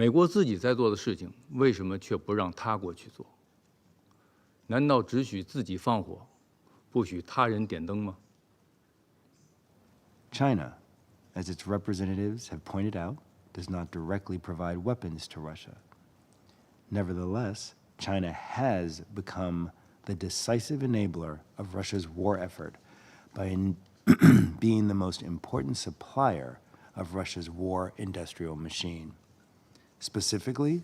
美国自己在做的事情，为什么却不让他国去做？难道只许自己放火，不许他人点灯吗？ China, as its representatives have pointed out, does not directly provide weapons to Russia. Nevertheless, China has become the decisive enabler of Russia's war effort by being the most important supplier of Russia's war industrial machine. Specifically,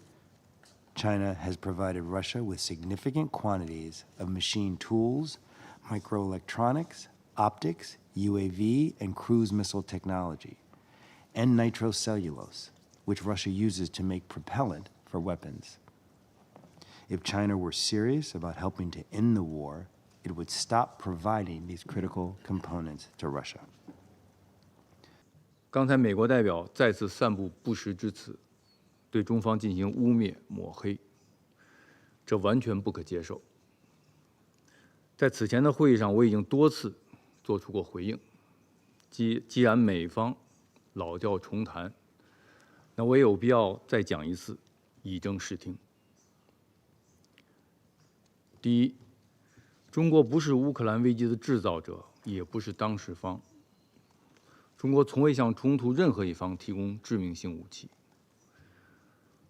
China has provided Russia with significant quantities of machine tools, microelectronics, optics, UAV, and cruise missile technology, and nitrocellulose, which Russia uses to make propellant for weapons. If China were serious about helping to end the war, it would stop providing these critical components to Russia. 刚才美国代表再次散布不实之词，对中方进行污蔑抹黑，这完全不可接受。在此前的会议上，我已经多次做出过回应。既然美方老调重弹，那我也有必要再讲一次，以正视听。第一，中国不是乌克兰危机的制造者，也不是当事方。中国从未向冲突任何一方提供致命性武器。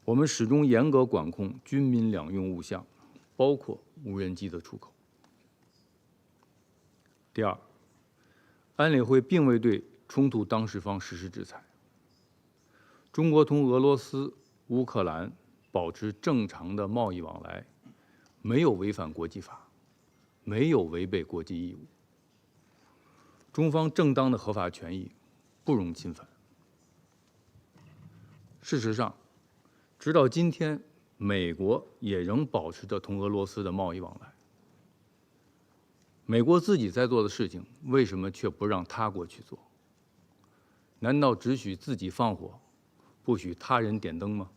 我们始终严格管控军民两用物项，包括无人机的出口。第二，安理会并未对冲突当事方实施制裁。中国同俄罗斯、乌克兰保持正常的贸易往来，没有违反国际法，没有违背国际义务。中方正当的合法权益不容侵犯。事实上，直到今天，美国也仍保持着同俄罗斯的贸易往来。美国自己在做的事情，为什么却不让他国去做？难道只许自己放火，不许他人点灯吗？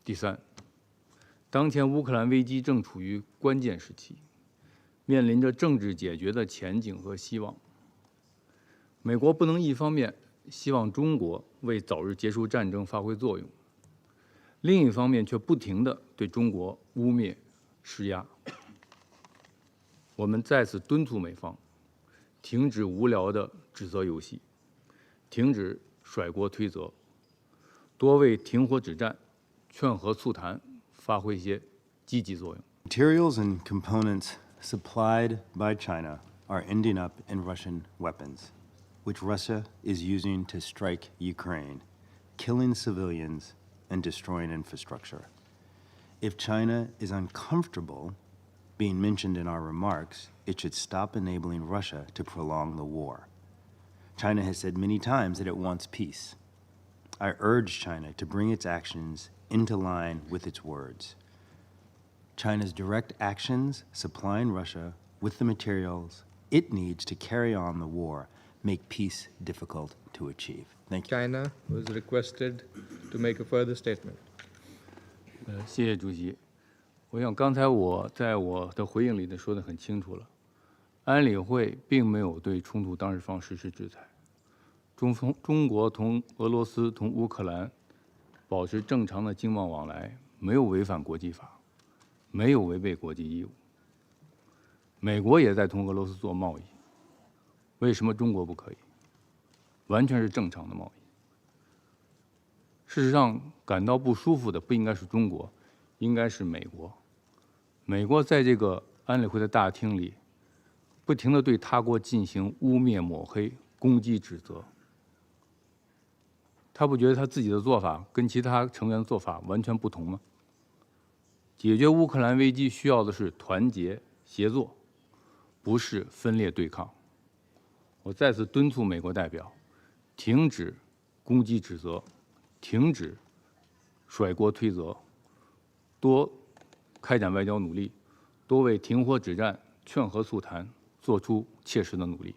第三，当前乌克兰危机正处于关键时期，面临着政治解决的前景和希望。美国不能一方面希望中国为早日结束战争发挥作用，另一方面却不停地对中国污蔑施压。我们再次敦促美方停止无聊的指责游戏，停止甩锅推责，多为停火止战、劝和促谈发挥一些积极作用。Materials and components supplied by China are ending up in Russian weapons, which Russia is using to strike Ukraine, killing civilians and destroying infrastructure. If China is uncomfortable being mentioned in our remarks, it should stop enabling Russia to prolong the war. China has said many times that it wants peace. I urge China to bring its actions into line with its words. China's direct actions supplying Russia with the materials it needs to carry on the war make peace difficult to achieve. Thank you. China was requested to make a further statement. 谢谢主席。我想刚才我在我的回应里说得很清楚了，安理会并没有对冲突当事方实施制裁。中国同俄罗斯同乌克兰保持正常的经贸往来，没有违反国际法，没有违背国际义务。美国也在同俄罗斯做贸易，为什么中国不可以？完全是正常的贸易。事实上，感到不舒服的不应该是中国，应该是美国。美国在这个安理会的大厅里，不停地对他国进行污蔑、抹黑、攻击、指责。他不觉得他自己的做法跟其他成员的做法完全不同吗？解决乌克兰危机需要的是团结协作，不是分裂对抗。我再次敦促美国代表，停止攻击指责，停止甩锅推责，多开展外交努力，多为停火止战、劝和促谈做出切实的努力。